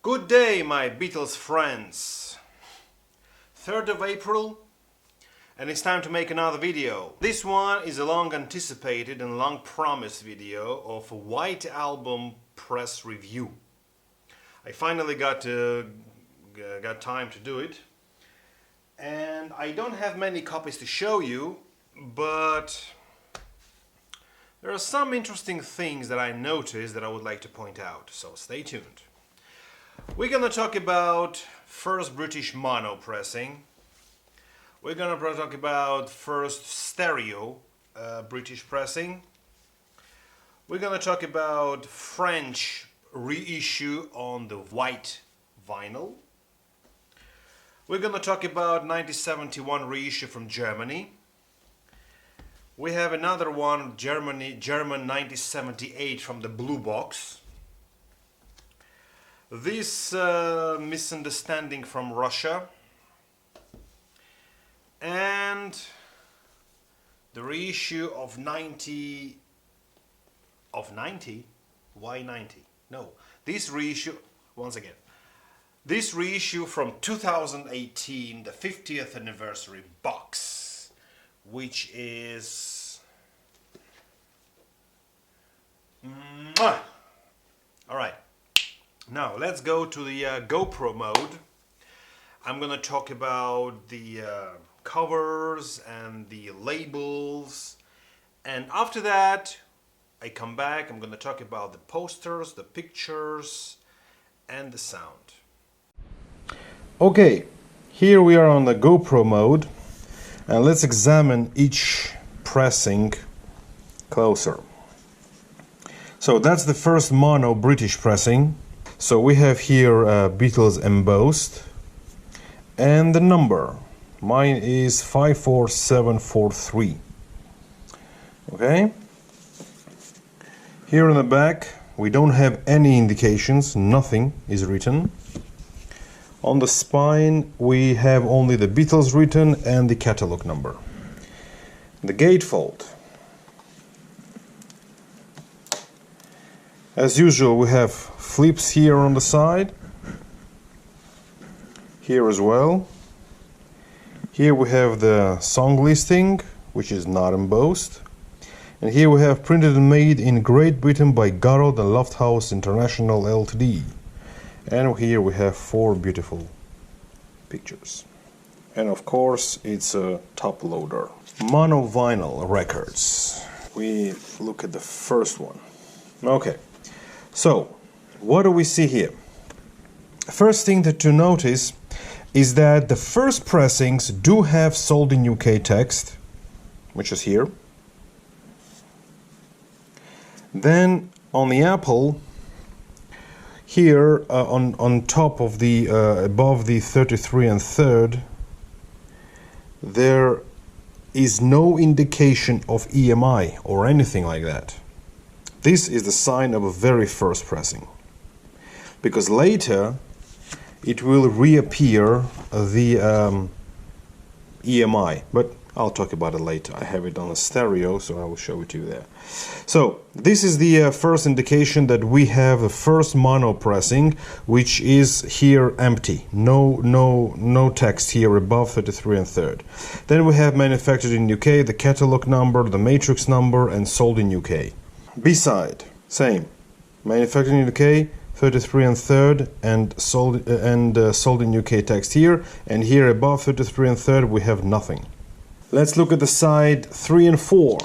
Good day, my Beatles friends. 3rd of April, and it's time to make another video. This one is a long anticipated and long promised video of a White Album press review. I finally got time to do it, and I don't have many copies to show you, but there are some interesting things that I noticed that I would like to point out, so stay tuned. We're gonna talk about first British mono pressing. We're gonna talk about first stereo British pressing. We're gonna talk about French reissue on the white vinyl. We're gonna talk about 1971 reissue from Germany. We have another one, German 1978 from the blue box. This misunderstanding from Russia, and the reissue of 90. Why 90? No, this reissue, once again, this reissue from 2018, the 50th anniversary box, which is all right. Now let's go to the GoPro mode. I'm gonna talk about the covers and the labels, and after that I come back. I'm gonna talk about the posters, the pictures, and the sound. Okay, here we are on the GoPro mode, and let's examine each pressing closer. So that's the first mono British pressing. So we have here Beatles embossed, and the number, mine is 54743. Okay, here in the back we don't have any indications, nothing is written. On the spine we have only the Beatles written and the catalog number. The gatefold, as usual, we have flips here on the side, here as well. Here we have the song listing, which is not embossed, and here we have printed and made in Great Britain by Garrod and Lofthouse International Ltd. And here we have 4 beautiful pictures, and of course it's a top loader. Mono vinyl records, we look at the first one. Okay, so what do we see here? First thing to notice is that the first pressings do have sold in UK text, which is here. Then on the Apple, here on top of the above the 33 1/3, there is no indication of EMI or anything like that. This is the sign of a very first pressing, because later it will reappear the EMI, but I'll talk about it later. I have it on a stereo, so I will show it to you there. So this is the first indication that we have a first mono pressing, which is here empty, no text here above 33 1/3. Then we have manufactured in UK, the catalog number, the matrix number, and sold in UK. B-side, same, manufactured in UK, 33 1/3, and sold in UK text here, and here above 33 1/3 we have nothing. Let's look at the side 3 and 4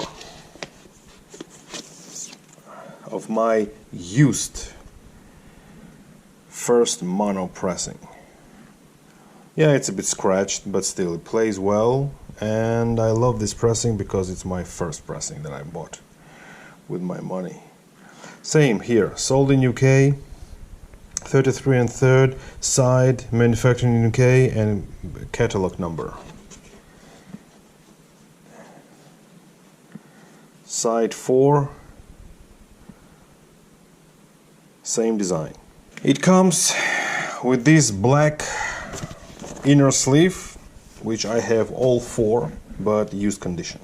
of my used first mono pressing. Yeah, it's a bit scratched, but still it plays well, and I love this pressing because it's my first pressing that I bought with my money. Same here, sold in UK, 33 1/3, side, manufactured in UK, and catalog number. Side 4, same design. It comes with this black inner sleeve, which I have all 4, but used condition.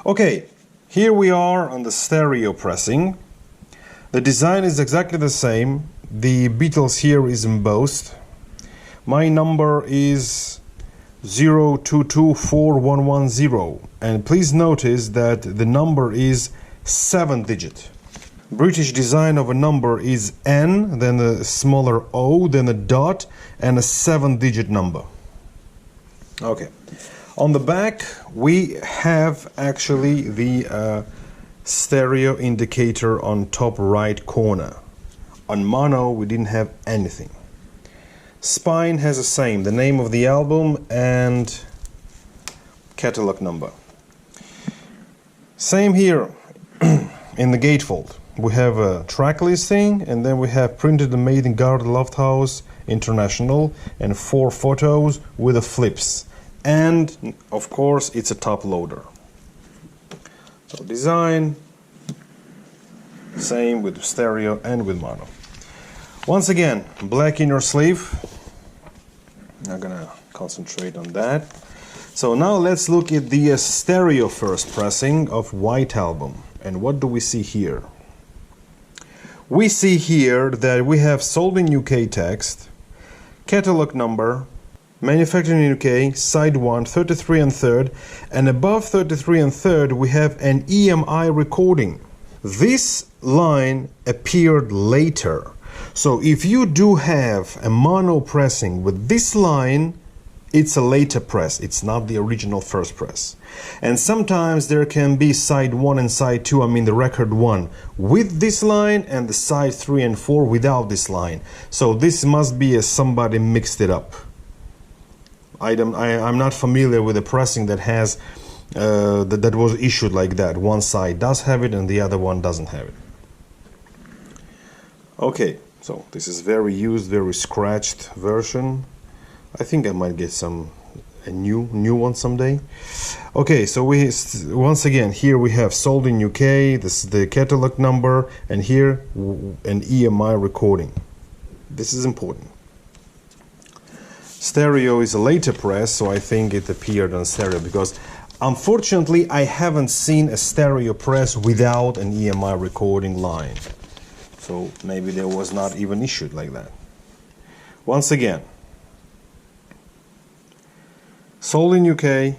Okay, here we are on the stereo pressing. The design is exactly the same. the Beatles here is embossed. My number is 02241110, and please notice that the number is 7-digit. British design of a number is N, then a smaller O, then a dot, and a 7-digit number. Okay. On the back, we have actually the stereo indicator on top right corner. On mono, we didn't have anything. Spine has the same, the name of the album and catalog number. Same here in the gatefold. We have a track listing, and then we have printed and made in Garden Lofthouse International, and 4 photos with the flips. And of course, it's a top loader. So design, same with stereo and with mono. Once again, black inner sleeve. I'm gonna concentrate on that. So now let's look at the stereo first pressing of White Album. And what do we see here? We see here that we have sold in UK text, catalog number, manufactured in UK, side 1, 33 and 3rd, and above 33 and 3rd we have an EMI recording. This line appeared later. So if you do have a mono pressing with this line, it's a later press, it's not the original first press. And sometimes there can be side 1 and side 2, I mean the record 1, with this line, and the side 3 and 4 without this line. So this must be somebody mixed it up. I'm not familiar with a pressing that has that was issued like that. One side does have it and the other one doesn't have it. Okay, so this is very used, very scratched version. I think I might get a new one someday. Okay, so once again here we have sold in UK, this is the catalog number, and here an EMI recording. This is important. Stereo is a later press, so I think it appeared on stereo, because unfortunately I haven't seen a stereo press without an EMI recording line. So maybe there was not even issued like that. Once again, sold in UK,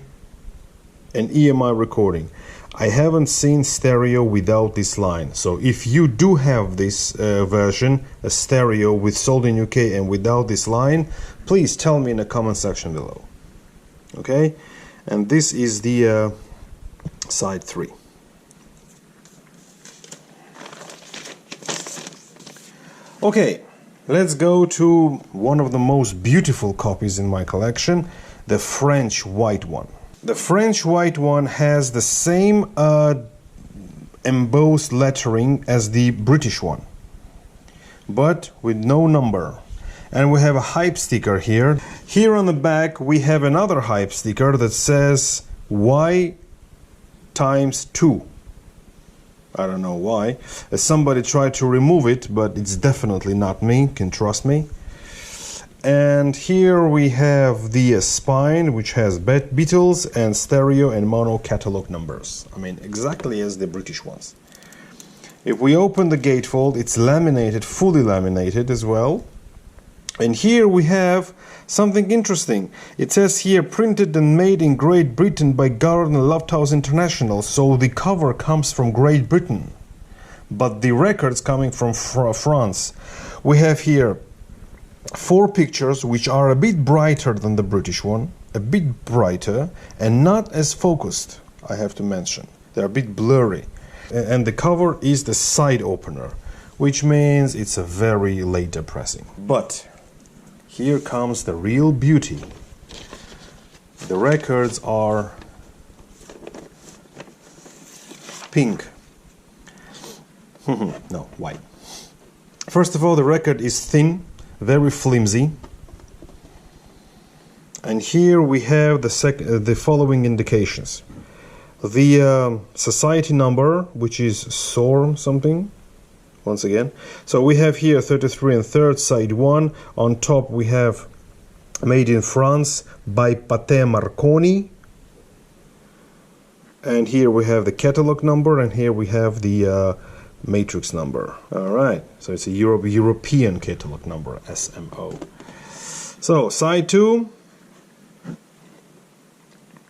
an EMI recording. I haven't seen stereo without this line. So if you do have this version, a stereo with sold in UK and without this line, please tell me in the comment section below. Okay, and this is the side 3. Okay, let's go to one of the most beautiful copies in my collection, the French white one. The French white one has the same embossed lettering as the British one, but with no number. And we have a hype sticker here. Here on the back we have another hype sticker that says Y times 2. I don't know why. Somebody tried to remove it, but it's definitely not me, can trust me. And here we have the spine, which has Beatles and stereo and mono catalog numbers. I mean, exactly as the British ones. If we open the gatefold, it's laminated, fully laminated as well. And here we have something interesting. It says here, printed and made in Great Britain by Garden Lofthouse International. So the cover comes from Great Britain, but the record's coming from France. We have here 4 pictures which are a bit brighter than the British one, a bit brighter, and not as focused, I have to mention. They're a bit blurry. And the cover is the side opener, which means it's a very later pressing. But here comes the real beauty. The records are pink. No, white. First of all, the record is thin, very flimsy. And here we have the following indications. The society number, which is SOR something, once again. So we have here 33 and 3rd, side 1. On top we have made in France by Paté Marconi. And here we have the catalog number, and here we have the matrix number. Alright, so it's a European catalog number, SMO. So, side 2,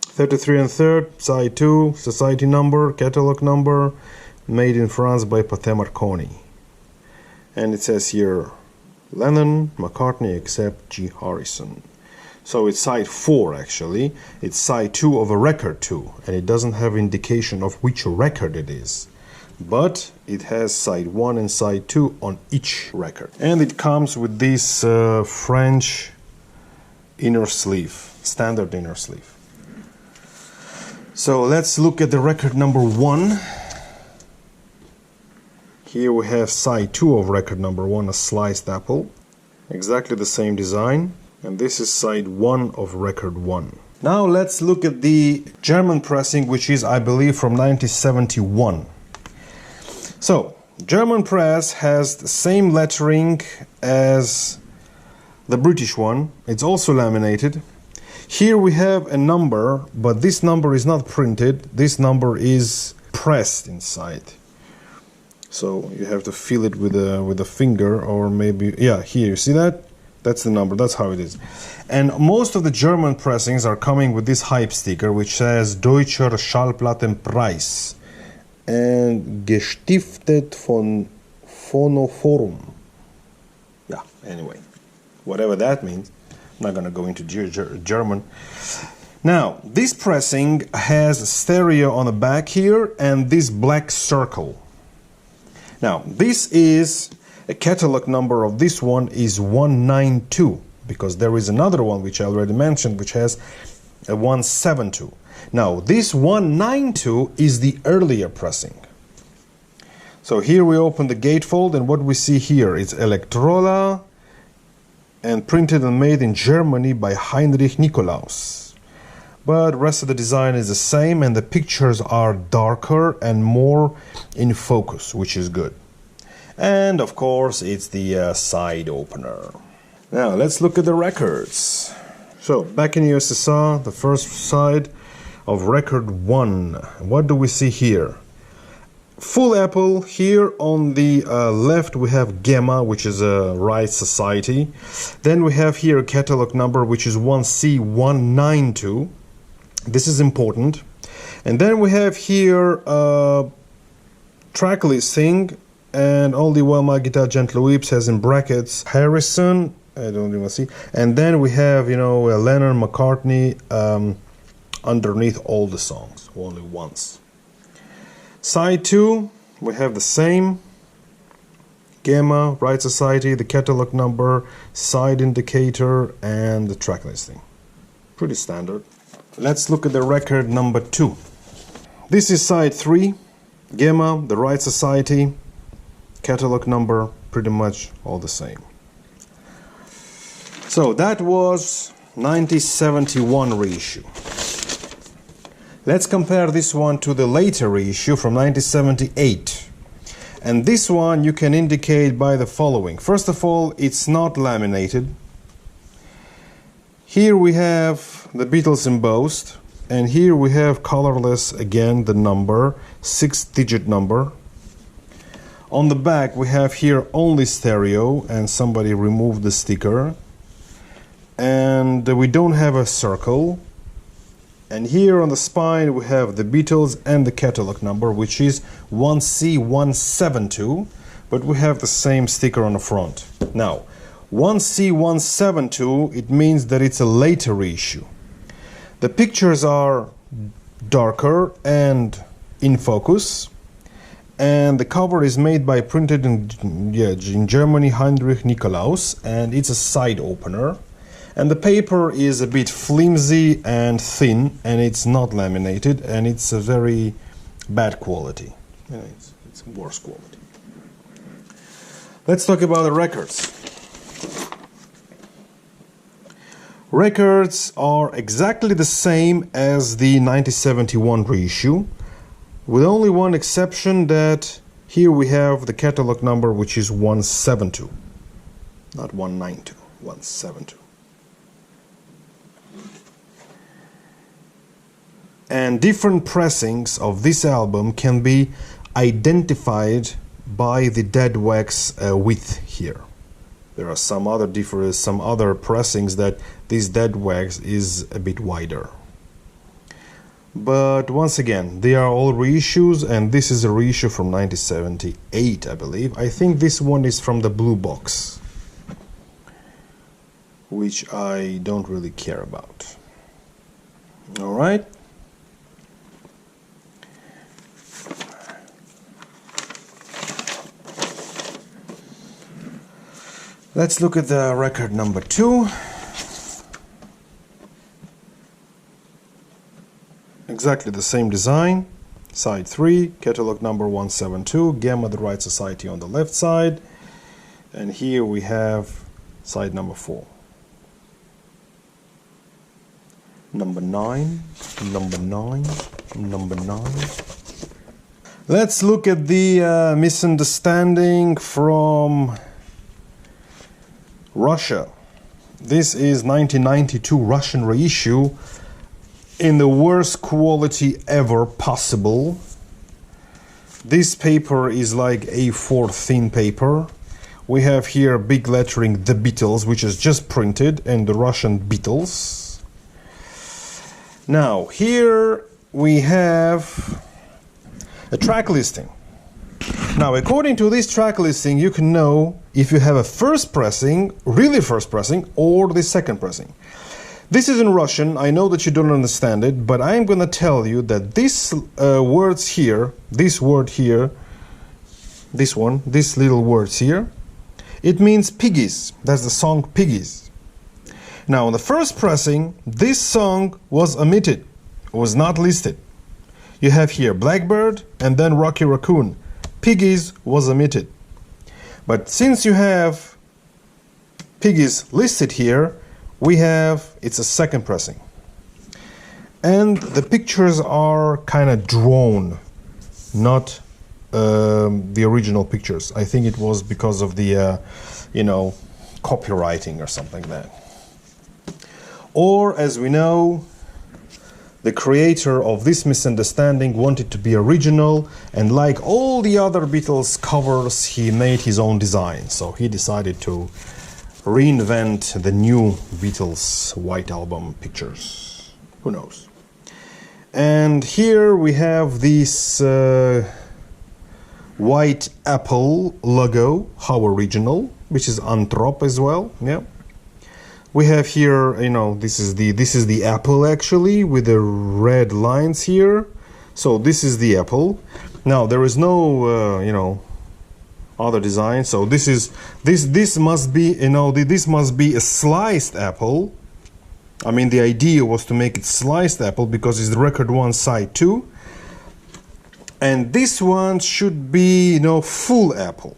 33 1/3, side 2, society number, catalog number, made in France by Pathé Marconi. And it says here, Lennon, McCartney, except G. Harrison. So it's side 4 actually. It's side 2 of a record 2, and it doesn't have indication of which record it is. But it has side 1 and side 2 on each record. And it comes with this French inner sleeve, standard inner sleeve. So let's look at the record number 1. Here we have side 2 of record number 1, a sliced apple. Exactly the same design. And this is side 1 of record 1. Now let's look at the German pressing, which is, I believe, from 1971. So, German press has the same lettering as the British one. It's also laminated. Here we have a number, but this number is not printed. This number is pressed inside. So you have to feel it with a finger, or maybe, yeah, here, you see that? That's the number, that's how it is. And most of the German pressings are coming with this hype sticker, which says Deutscher Schallplattenpreis and gestiftet von Phonoforum. Yeah, anyway, whatever that means. I'm not gonna go into German. Now, this pressing has a stereo on the back here and this black circle. Now, this is a catalog number of this one is 192, because there is another one which I already mentioned, which has a 172. Now, this 192 is the earlier pressing. So here we open the gatefold, and what we see here is Elektrola, and printed and made in Germany by Heinrich Nikolaus. But the rest of the design is the same, and the pictures are darker and more in focus, which is good. And of course, it's the side opener. Now, let's look at the records. So, back in USSR, the first side of record 1. What do we see here? Full Apple. Here on the left we have Gemma, which is a Right Society. Then we have here a catalog number, which is 1C192. This is important. And then we have here track listing, and only one my guitar gently weeps has in brackets Harrison, I don't even see, and then we have, you know, Lennon, McCartney underneath all the songs, only once. Side 2 we have the same Gamma, Right Society, the catalog number, side indicator, and the track listing. Pretty standard. Let's look at the record number 2. This is side 3, Gamma, the Right Society, catalog number, pretty much all the same. So that was 1971 reissue. Let's compare this one to the later reissue from 1978. And this one you can indicate by the following. First of all, it's not laminated. Here we have the Beatles embossed, and here we have colorless again the number, 6-digit number. On the back we have here only stereo, and somebody removed the sticker. And we don't have a circle. And here on the spine we have the Beatles and the catalog number, which is 1C172, but we have the same sticker on the front. Now, 1C172, it means that it's a later reissue. The pictures are darker and in focus, and the cover is made by printed in Germany Heinrich Nikolaus, and it's a side opener. And the paper is a bit flimsy and thin, and it's not laminated, and it's a very bad quality. You know, it's worse quality. Let's talk about the records. Records are exactly the same as the 1971 reissue, with only one exception, that here we have the catalog number, which is 172, not 192, 172. And different pressings of this album can be identified by the dead wax width here. There are some other pressings that this dead wax is a bit wider. But once again, they are all reissues, and this is a reissue from 1978, I believe. I think this one is from the blue box, which I don't really care about. All right. Let's look at the record number 2. Exactly the same design. Side 3, catalog number 172, Gamma the Right Society on the left side. And here we have side number 4. Number 9, number 9, number 9. Let's look at the misunderstanding from Russia. This is 1992 Russian reissue in the worst quality ever possible. This paper is like A4 thin paper. We have here big lettering The Beatles, which is just printed, and the Russian Beatles. Now here we have a track listing. Now according to this track listing, you can know if you have a first pressing, really first pressing, or the second pressing. This is in Russian. I know that you don't understand it, but I'm gonna tell you that this words here, this word here, this one, these little words here, it means piggies. That's the song Piggies. Now, on the first pressing, this song was omitted, was not listed. You have here Blackbird and then Rocky Raccoon. Piggies was omitted. But since you have Piggies listed here, we have, it's a second pressing. And the pictures are kind of drawn, not the original pictures. I think it was because of the, copywriting or something like that. Or, as we know, the creator of this misunderstanding wanted to be original, and like all the other Beatles covers, he made his own design. So he decided to reinvent the new Beatles White Album pictures. Who knows? And here we have this white apple logo, how original, which is Anthrop as well. Yeah. We have here, this is the apple actually, with the red lines here. So this is the apple. Now there is no, other design. So this must be, this must be a sliced apple. I mean, the idea was to make it sliced apple because it's the record 1 side 2. And this one should be, full apple.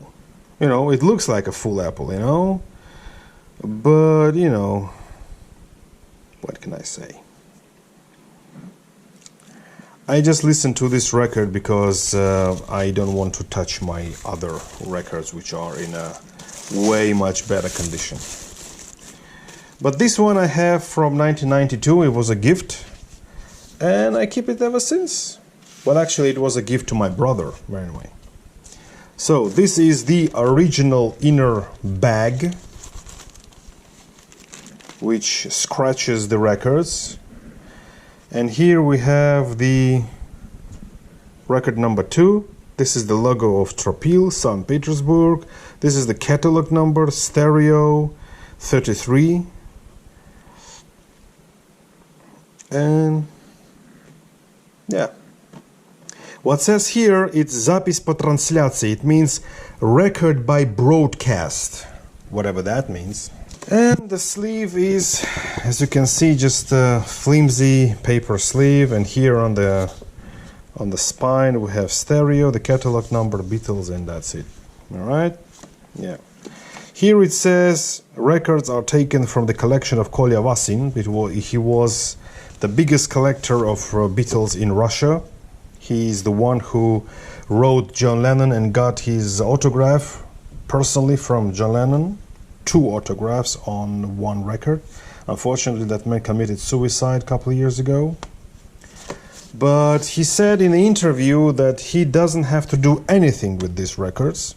It looks like a full apple, But, what can I say? I just listened to this record because I don't want to touch my other records, which are in a way much better condition. But this one I have from 1992. It was a gift, and I keep it ever since. Well, actually, it was a gift to my brother, anyway. So this is the original inner bag, which scratches the records. And here we have the record number 2. This is the logo of Tropil, St. Petersburg. This is the catalog number, stereo 33. And yeah. What says here, it's запись по трансляции. It means record by broadcast, whatever that means. And the sleeve is, as you can see, just a flimsy paper sleeve. And here on the spine we have stereo, the catalog number, Beatles, and that's it. All right? Yeah. Here it says records are taken from the collection of Kolya Vasin. He was the biggest collector of Beatles in Russia. He's the one who wrote John Lennon and got his autograph personally from John Lennon. 2 autographs on 1 record. Unfortunately, that man committed suicide a couple of years ago. But he said in the interview that he doesn't have to do anything with these records,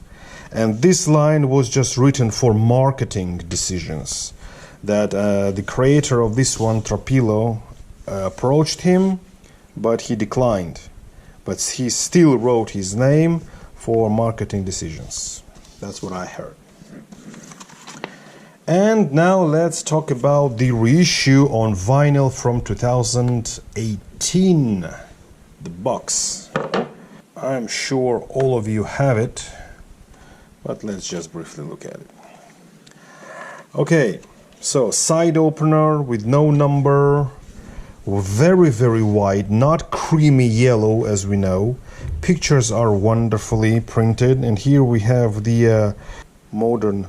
and this line was just written for marketing decisions. That the creator of this one, Trapilo, approached him, but he declined. But he still wrote his name for marketing decisions. That's what I heard. And now let's talk about the reissue on vinyl from 2018. The box. I'm sure all of you have it, but let's just briefly look at it. Okay, so side opener with no number, very, very white, not creamy yellow as we know. Pictures are wonderfully printed, and here we have the modern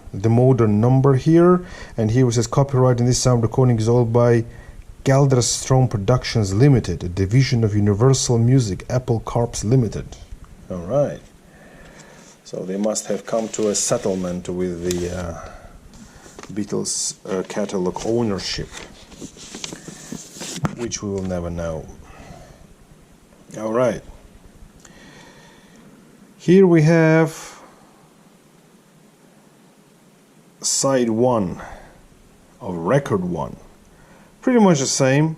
number here, and here it says copyright in this sound recording is owned by Galderstrom Productions Limited, a division of Universal Music Apple Corps Limited. All right, so they must have come to a settlement with the Beatles catalog ownership, which we will never know. All right, here we have side 1 of record 1, pretty much the same.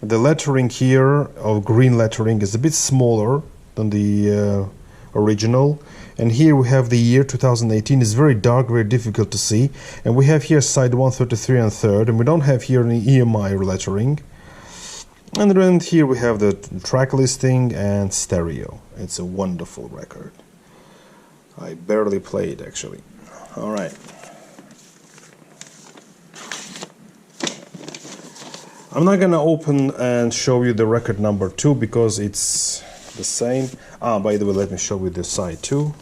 The lettering here of green lettering is a bit smaller than the original, and here we have the year 2018. It's very dark, very difficult to see, and we have here side 133 and 3rd, and we don't have here any EMI lettering. And then here we have the track listing and stereo. It's a wonderful record. I barely played actually. All right. I'm not gonna open and show you the record number 2 because it's the same. By the way, let me show you the side 2.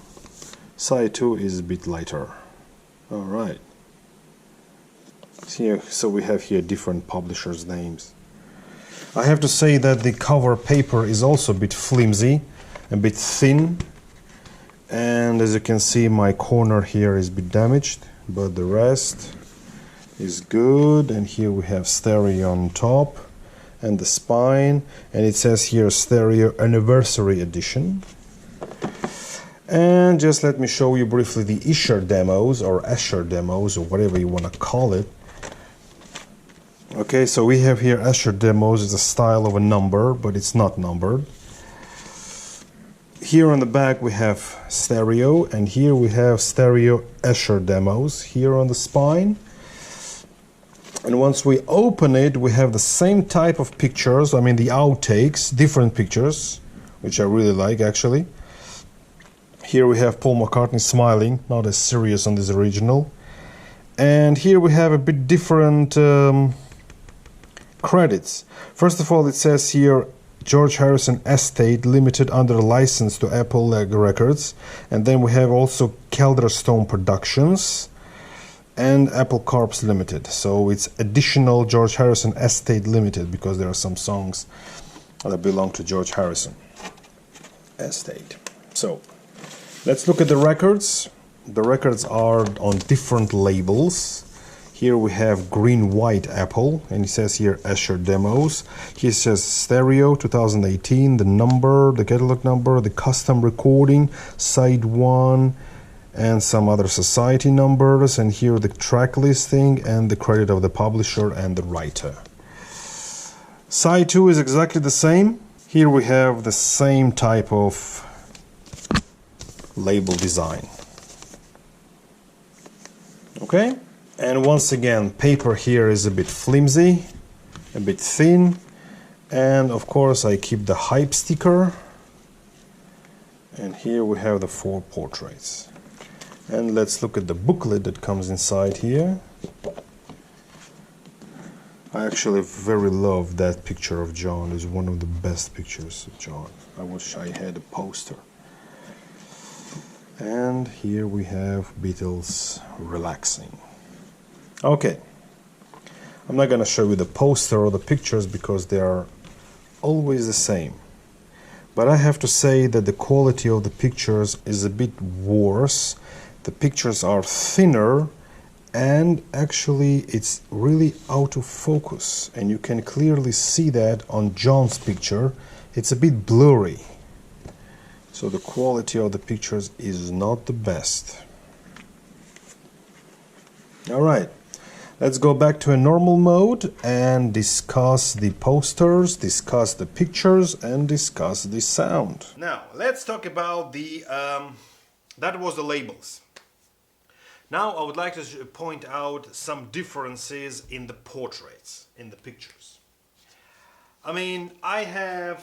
Side 2 is a bit lighter. All right. Here, so we have here different publishers' names. I have to say that the cover paper is also a bit flimsy, a bit thin, and as you can see, my corner here is a bit damaged, but the rest is good. And here we have stereo on top and the spine, and it says here stereo anniversary edition. And just let me show you briefly the Escher demos or Escher demos or whatever you want to call it. Okay, so we have here Escher demos is a style of a number, but it's not numbered. Here on the back we have stereo, and here we have stereo Escher demos here on the spine. And once we open it, we have the same type of pictures, I mean the outtakes, different pictures, which I really like actually. Here we have Paul McCartney smiling, not as serious on this original. And here we have a bit different credits. First of all, it says here George Harrison Estate Limited under license to Apple Records. And then we have also Calderstone Productions and Apple Corps Limited. So it's additional George Harrison Estate Limited because there are some songs that belong to George Harrison Estate. So let's look at the records. The records are on different labels. Here we have green white Apple, and it says here Escher demos. Here it says stereo 2018, the number, the catalog number, the custom recording, side 1, and some other society numbers, and here the track listing and the credit of the publisher and the writer. Side 2 is exactly the same. Here we have the same type of label design. Okay, and once again, paper here is a bit flimsy, a bit thin, and of course I keep the hype sticker, and here we have the 4 portraits. And let's look at the booklet that comes inside here. I actually very love that picture of John. It's one of the best pictures of John. I wish I had a poster. And here we have Beatles relaxing. Okay, I'm not gonna show you the poster or the pictures because they are always the same. But I have to say that the quality of the pictures is a bit worse. The pictures are thinner, and actually it's really out of focus, and you can clearly see that on John's picture. it's a bit blurry, so the quality of the pictures is not the best. Alright, let's go back to a normal mode and discuss the posters, discuss the pictures, and discuss the sound. Now, let's talk about the, that was the labels. Now I would like to point out some differences in the portraits, in the pictures. I mean, I have,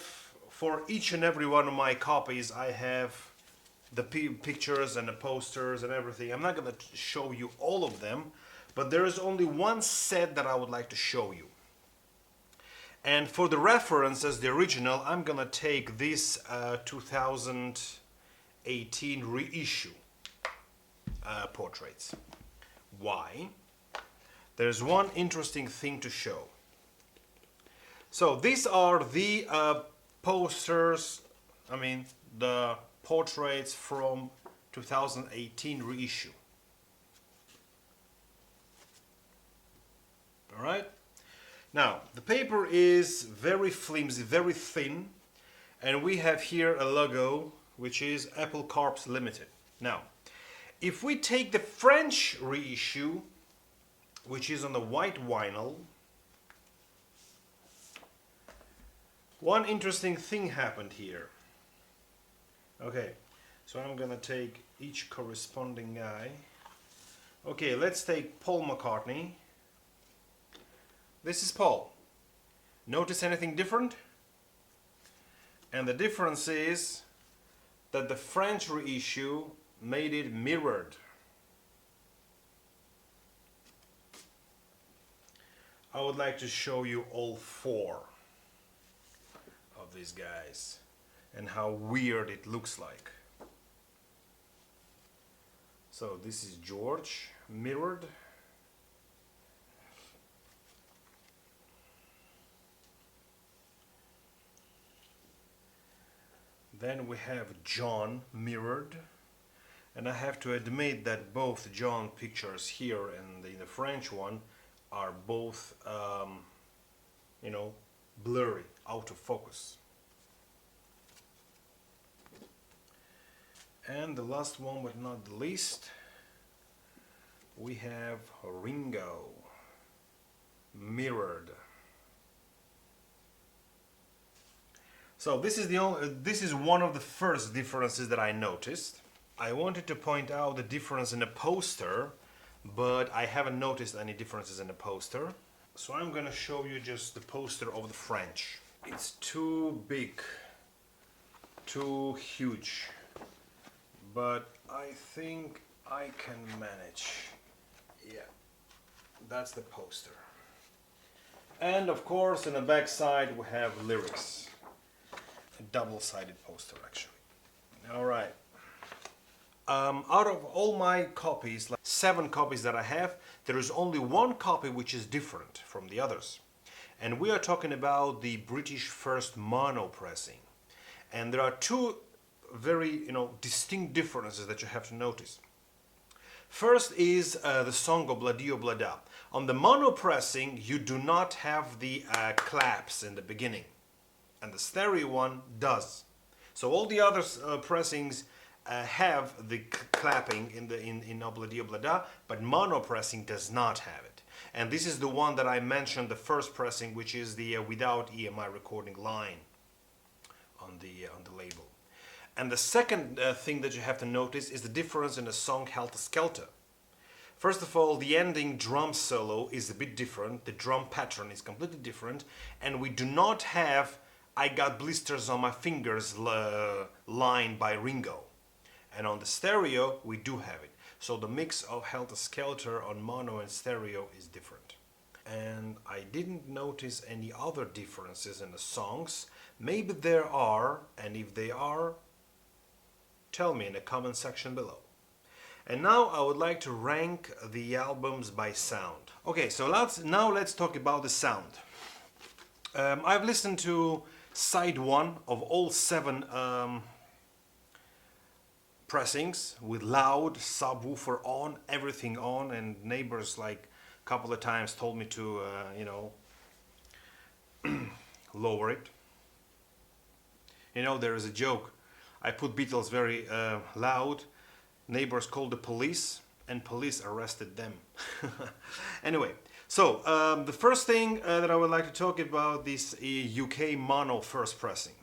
for each and every one of my copies, I have the pictures and the posters and everything. I'm not going to show you all of them, but there is only one set that I would like to show you. And for the reference as the original, I'm going to take this 2018 reissue portraits. Why? There's one interesting thing to show. So these are the posters, I mean the portraits from 2018 reissue. Alright? Now, the paper is very flimsy, very thin, and we have here a logo which is Apple Corps Limited. Now, if we take the French reissue, which is on the white vinyl, one interesting thing happened here. Okay, so I'm gonna take each corresponding guy. Okay, let's take Paul McCartney. This is Paul. Notice anything different? And the difference is that the French reissue made it mirrored. I would like to show you all four of these guys and how weird it looks like. So this is George, mirrored. Then we have John, mirrored. And I have to admit that both John pictures here and the French one are both, you know, blurry, out of focus. And the last one, but not the least, we have Ringo, mirrored. So this is one of the first differences that I noticed. I wanted to point out the difference in the poster, but I haven't noticed any differences in the poster. So I'm gonna show you just the poster of the French. It's too big, too huge, but I think I can manage. Yeah, that's the poster. And of course, in the back side we have lyrics. A double-sided poster, actually. All right. Out of all my copies, like 7 copies that I have, there is only one copy which is different from the others. And we are talking about the British first mono pressing. And there are 2 very, distinct differences that you have to notice. First is the song Obladi Oblada. On the mono pressing, you do not have the claps in the beginning. And the stereo one does. So all the other pressings have the clapping in Obladi Oblada, but mono pressing does not have it. And this is the one that I mentioned, the first pressing, which is the without EMI recording line on the label. And the second thing that you have to notice is the difference in the song Helter Skelter. First of all, the ending drum solo is a bit different. The drum pattern is completely different, and we do not have I Got Blisters on My Fingers line by Ringo. And on the stereo, we do have it. So the mix of Helter Skelter on mono and stereo is different. And I didn't notice any other differences in the songs. Maybe there are, and if they are, tell me in the comment section below. And now I would like to rank the albums by sound. Okay, so let's talk about the sound. I've listened to side 1 of all 7 pressings with loud subwoofer on, everything on, and neighbors like a couple of times told me to lower it. You know, there is a joke. I put Beatles very loud. Neighbors called the police, and police arrested them. Anyway, so the first thing that I would like to talk about this UK mono first pressing.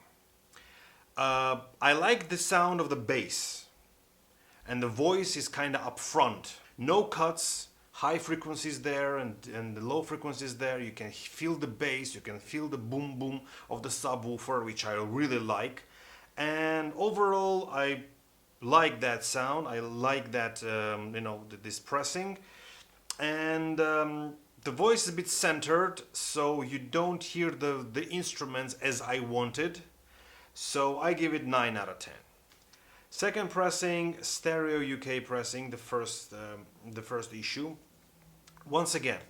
I like the sound of the bass, and the voice is kind of up front. No cuts, high frequencies there and the low frequencies there. You can feel the bass, you can feel the boom boom of the subwoofer, which I really like. And overall, I like that sound. I like that, you know, this pressing. And the voice is a bit centered, so you don't hear the instruments as I wanted. So I give it 9 out of 10. Second pressing, stereo UK pressing, the first issue. Once again,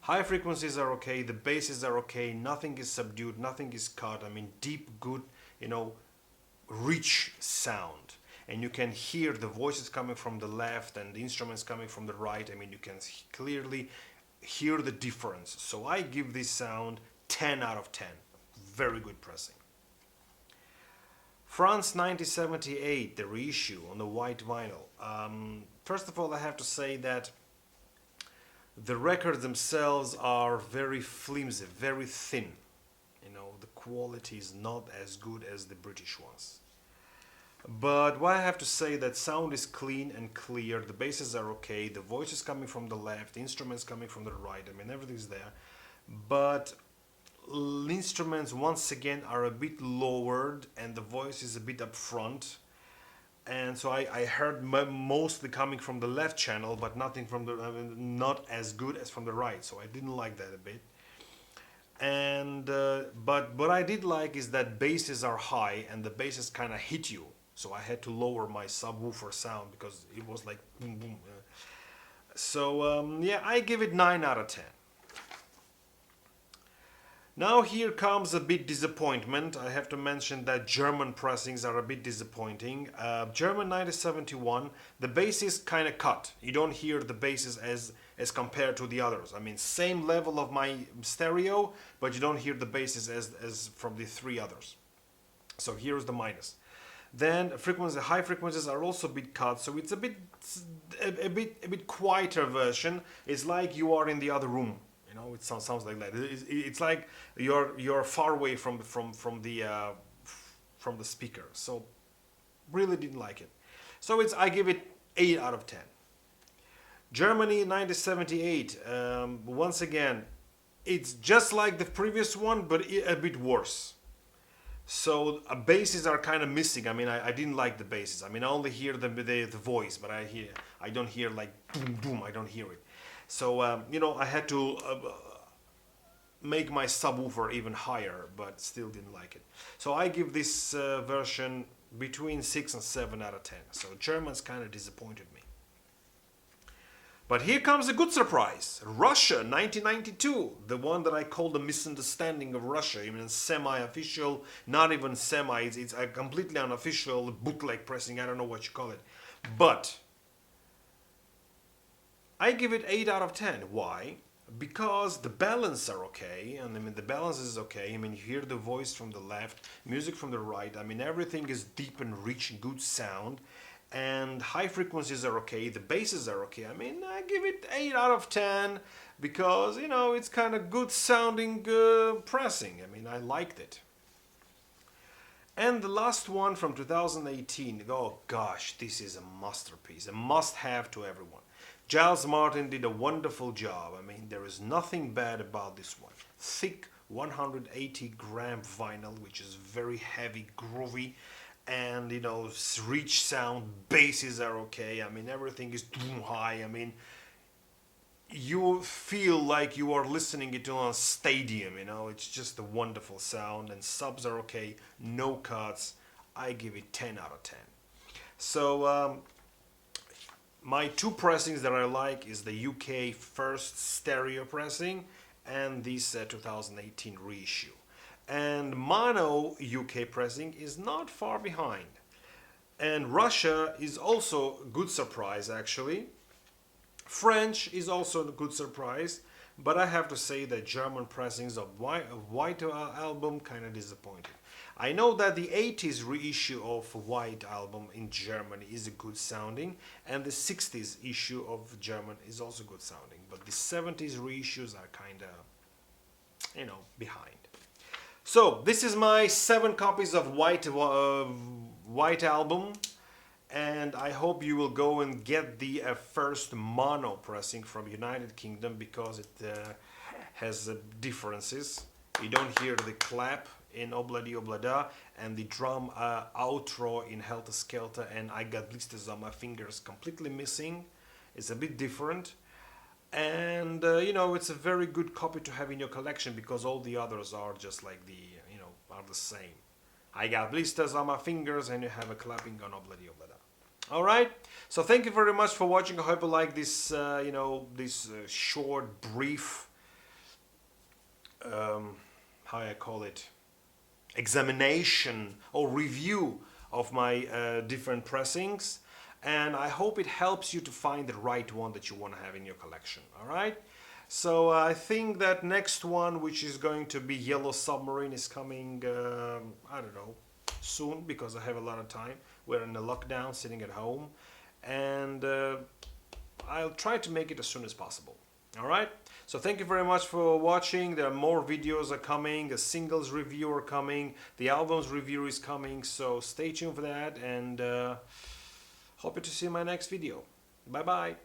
high frequencies are okay, the basses are okay, nothing is subdued, nothing is cut. I mean, deep, good, you know, rich sound. And you can hear the voices coming from the left and the instruments coming from the right. I mean, you can clearly hear the difference. So I give this sound 10 out of 10. Very good pressing. France 1978, the reissue on the white vinyl. First of all, I have to say that the records themselves are very flimsy, very thin. You know, the quality is not as good as the British ones. But what I have to say, that sound is clean and clear, the basses are okay, the voice is coming from the left, the instruments coming from the right, I mean everything's there. But instruments once again are a bit lowered and the voice is a bit up front. And so I heard mostly coming from the left channel, but nothing from the not as good as from the right. So I didn't like that a bit. And but what I did like is that basses are high and the basses kind of hit you. So I had to lower my subwoofer sound because it was like boom boom. So yeah, I give it 9 out of 10. Now here comes a bit disappointment. I have to mention that German pressings are a bit disappointing. German 1971, the bass is kind of cut. You don't hear the basses as compared to the others. I mean, same level of my stereo, but you don't hear the basses as from the 3 others. So here's the minus. Then high frequencies are also a bit cut, so it's a bit quieter version. It's like you are in the other room. You know, it sounds like that. It's like you're far away from the speaker. So really didn't like it. So I give it 8 out of 10. Germany 1978. Once again, it's just like the previous one, but a bit worse. So basses are kind of missing. I mean, I didn't like the basses. I mean, I only hear the voice, but I don't hear like boom boom. I don't hear it. So you know, I had to make my subwoofer even higher, but still didn't like it. So I give this version between 6 and 7 out of 10. So Germans kind of disappointed me. But here comes a good surprise. Russia 1992, the one that I call the misunderstanding of Russia, even semi-official, not even semi, it's a completely unofficial bootleg pressing, I don't know what you call it. But I give it 8 out of 10. Why? Because the balance are okay, and I mean the balance is okay. I mean, you hear the voice from the left, music from the right. I mean, everything is deep and rich, good sound. And high frequencies are okay, the basses are okay. I mean, I give it 8 out of 10 because, you know, it's kind of good sounding pressing. I mean, I liked it. And the last one from 2018, oh gosh, this is a masterpiece, a must-have to everyone. Giles Martin did a wonderful job. I mean, there is nothing bad about this one. Thick 180-gram vinyl, which is very heavy, groovy. And, you know, rich sound, basses are okay. I mean, everything is too high. I mean, you feel like you are listening it to a stadium, you know. It's just a wonderful sound, and subs are okay. No cuts. I give it 10 out of 10. So, my 2 pressings that I like is the UK first stereo pressing and this 2018 reissue. And mono UK pressing is not far behind. And Russia is also a good surprise, actually. French is also a good surprise, but I have to say that German pressings of White Album kind of disappointed. I know that the 80s reissue of White album in Germany is a good sounding, and the 60s issue of German is also good sounding, but the 70s reissues are kind of, you know, behind. So this is my 7 copies of White album, and I hope you will go and get the first mono pressing from United Kingdom, because it has differences. You don't hear the clap in Obladi Oblada and the drum outro in Helter Skelter and I Got Blisters on My Fingers completely missing. It's a bit different, and you know, it's a very good copy to have in your collection, because all the others are just like the, you know, are the same. I Got Blisters on My Fingers and you have a clapping on Obladi Oblada. Alright, so thank you very much for watching. I hope you like this, you know, this short, brief, how I call it, examination or review of my different pressings, and I hope it helps you to find the right one that you want to have in your collection. Alright, so I think that next one, which is going to be Yellow Submarine, is coming, I don't know, soon, because I have a lot of time. We're in a lockdown, sitting at home, and I'll try to make it as soon as possible. Alright, so thank you very much for watching. There are more videos are coming, a singles review are coming, the albums review is coming, so stay tuned for that, and hope to see you in my next video. Bye bye.